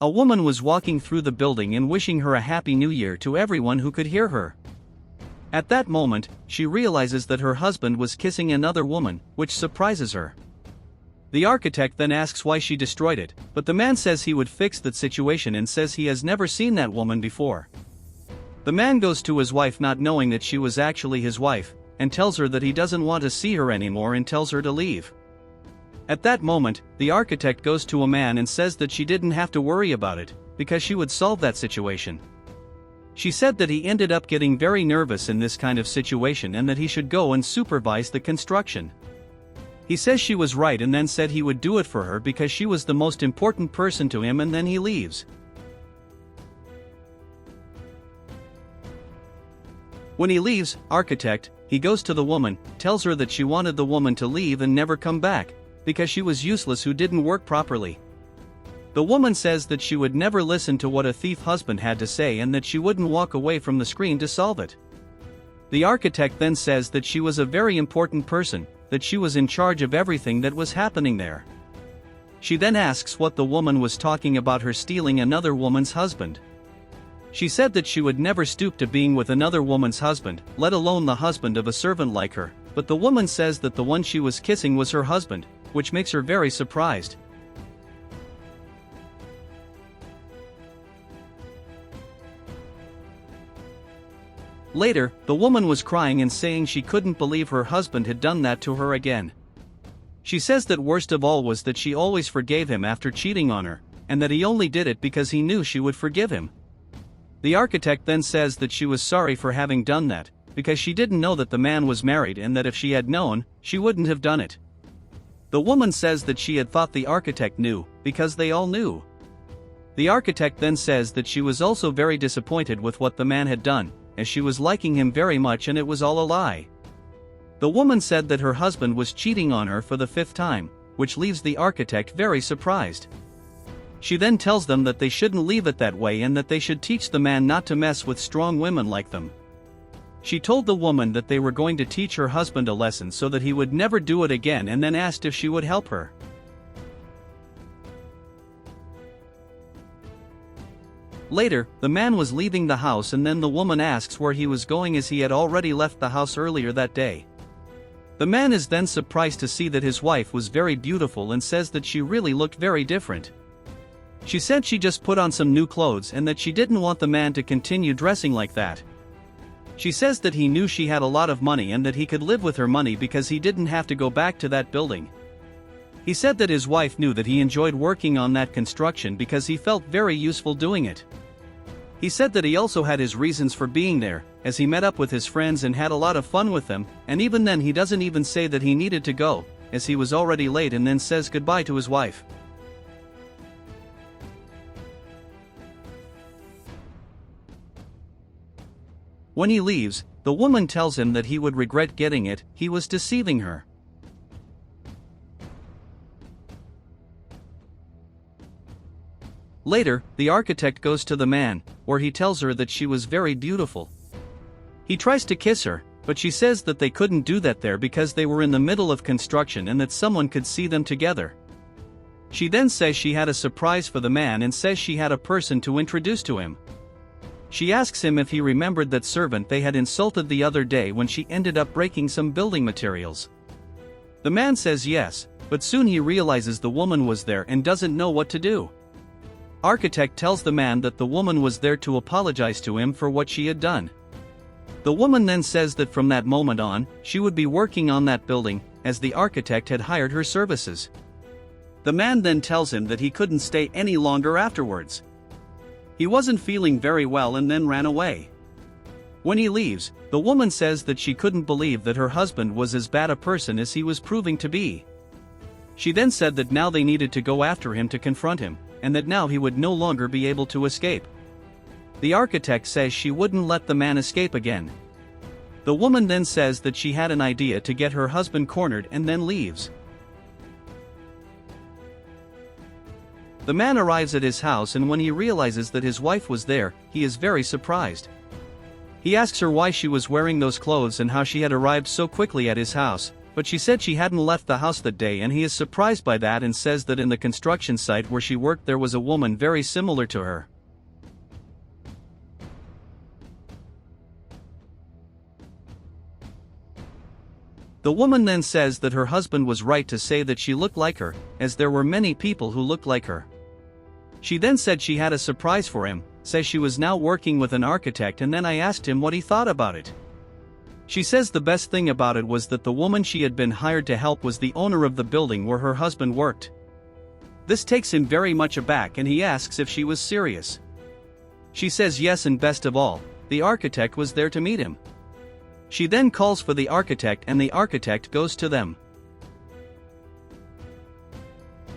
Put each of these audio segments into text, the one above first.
A woman was walking through the building and wishing her a happy new year to everyone who could hear her. At that moment, she realizes that her husband was kissing another woman, which surprises her. The architect then asks why she destroyed it, but the man says he would fix that situation and says he has never seen that woman before. The man goes to his wife not knowing that she was actually his wife, and tells her that he doesn't want to see her anymore and tells her to leave. At that moment, the architect goes to a man and says that she didn't have to worry about it, because she would solve that situation. She said that he ended up getting very nervous in this kind of situation and that he should go and supervise the construction. He says she was right and then said he would do it for her because she was the most important person to him, and then he leaves. When he leaves, architect, he goes to the woman, tells her that she wanted the woman to leave and never come back, because she was useless who didn't work properly. The woman says that she would never listen to what a thief husband had to say and that she wouldn't walk away from the screen to solve it. The architect then says that she was a very important person, that she was in charge of everything that was happening there. She then asks what the woman was talking about her stealing another woman's husband. She said that she would never stoop to being with another woman's husband, let alone the husband of a servant like her, but the woman says that the one she was kissing was her husband, which makes her very surprised. Later, the woman was crying and saying she couldn't believe her husband had done that to her again. She says that worst of all was that she always forgave him after cheating on her, and that he only did it because he knew she would forgive him. The architect then says that she was sorry for having done that, because she didn't know that the man was married and that if she had known, she wouldn't have done it. The woman says that she had thought the architect knew, because they all knew. The architect then says that she was also very disappointed with what the man had done, as she was liking him very much and it was all a lie. The woman said that her husband was cheating on her for the 5th time, which leaves the architect very surprised. She then tells them that they shouldn't leave it that way and that they should teach the man not to mess with strong women like them. She told the woman that they were going to teach her husband a lesson so that he would never do it again, and then asked if she would help her. Later, the man was leaving the house and then the woman asks where he was going as he had already left the house earlier that day. The man is then surprised to see that his wife was very beautiful and says that she really looked very different. She said she just put on some new clothes and that she didn't want the man to continue dressing like that. She says that he knew she had a lot of money and that he could live with her money because he didn't have to go back to that building. He said that his wife knew that he enjoyed working on that construction because he felt very useful doing it. He said that he also had his reasons for being there, as he met up with his friends and had a lot of fun with them, and even then he doesn't even say that he needed to go, as he was already late, and then says goodbye to his wife. When he leaves, the woman tells him that he would regret getting it, he was deceiving her. Later, the architect goes to the man, where he tells her that she was very beautiful. He tries to kiss her, but she says that they couldn't do that there because they were in the middle of construction and that someone could see them together. She then says she had a surprise for the man and says she had a person to introduce to him. She asks him if he remembered that servant they had insulted the other day when she ended up breaking some building materials. The man says yes, but soon he realizes the woman was there and doesn't know what to do. Architect tells the man that the woman was there to apologize to him for what she had done. The woman then says that from that moment on, she would be working on that building, as the architect had hired her services. The man then tells him that he couldn't stay any longer afterwards. He wasn't feeling very well and then ran away. When he leaves, the woman says that she couldn't believe that her husband was as bad a person as he was proving to be. She then said that now they needed to go after him to confront him, and that now he would no longer be able to escape. The architect says she wouldn't let the man escape again. The woman then says that she had an idea to get her husband cornered and then leaves. The man arrives at his house, and when he realizes that his wife was there, he is very surprised. He asks her why she was wearing those clothes and how she had arrived so quickly at his house, But she said she hadn't left the house that day, and he is surprised by that and says that in the construction site where she worked there was a woman very similar to her. The woman then says that her husband was right to say that she looked like her, as there were many people who looked like her. She then said she had a surprise for him, says she was now working with an architect, and then I asked him what he thought about it. She says the best thing about it was that the woman she had been hired to help was the owner of the building where her husband worked. This takes him very much aback, and he asks if she was serious. She says yes, and best of all, the architect was there to meet him. She then calls for the architect, and the architect goes to them.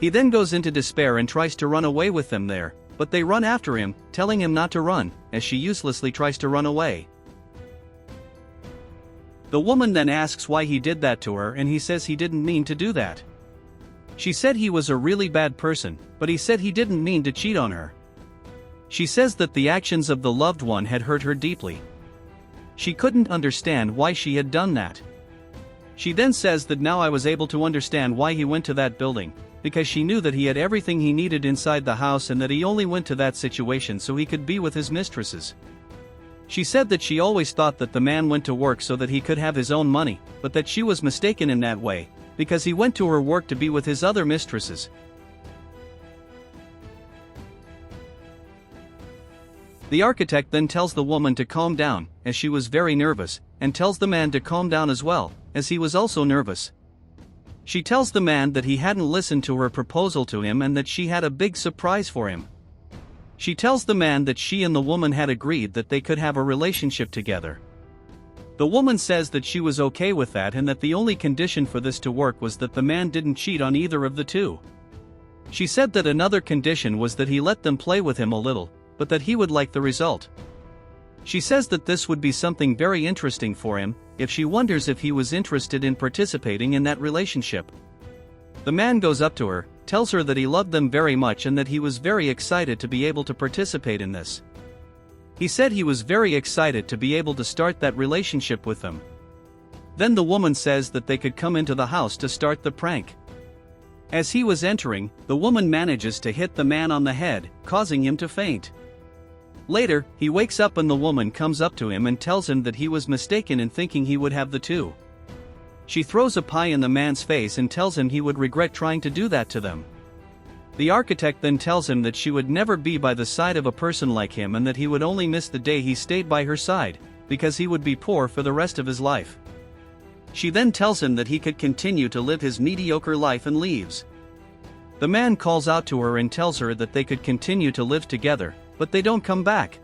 He then goes into despair and tries to run away with them there, but they run after him, telling him not to run, as she uselessly tries to run away. The woman then asks why he did that to her, and he says he didn't mean to do that. She said he was a really bad person, but he said he didn't mean to cheat on her. She says that the actions of the loved one had hurt her deeply. She couldn't understand why she had done that. She then says that now I was able to understand why he went to that building, because she knew that he had everything he needed inside the house and that he only went to that situation so he could be with his mistresses. She said that she always thought that the man went to work so that he could have his own money, but that she was mistaken in that way, because he went to her work to be with his other mistresses. The architect then tells the woman to calm down, as she was very nervous, and tells the man to calm down as well, as he was also nervous. She tells the man that he hadn't listened to her proposal to him and that she had a big surprise for him. She tells the man that she and the woman had agreed that they could have a relationship together. The woman says that she was okay with that and that the only condition for this to work was that the man didn't cheat on either of the two. She said that another condition was that he let them play with him a little, but that he would like the result. She says that this would be something very interesting for him, if she wonders if he was interested in participating in that relationship. The man goes up to her, tells her that he loved them very much and that he was very excited to be able to participate in this. He said he was very excited to be able to start that relationship with them. Then the woman says that they could come into the house to start the prank. As he was entering, the woman manages to hit the man on the head, causing him to faint. Later, he wakes up and the woman comes up to him and tells him that he was mistaken in thinking he would have the two. She throws a pie in the man's face and tells him he would regret trying to do that to them. The architect then tells him that she would never be by the side of a person like him and that he would only miss the day he stayed by her side, because he would be poor for the rest of his life. She then tells him that he could continue to live his mediocre life and leaves. The man calls out to her and tells her that they could continue to live together, but they don't come back.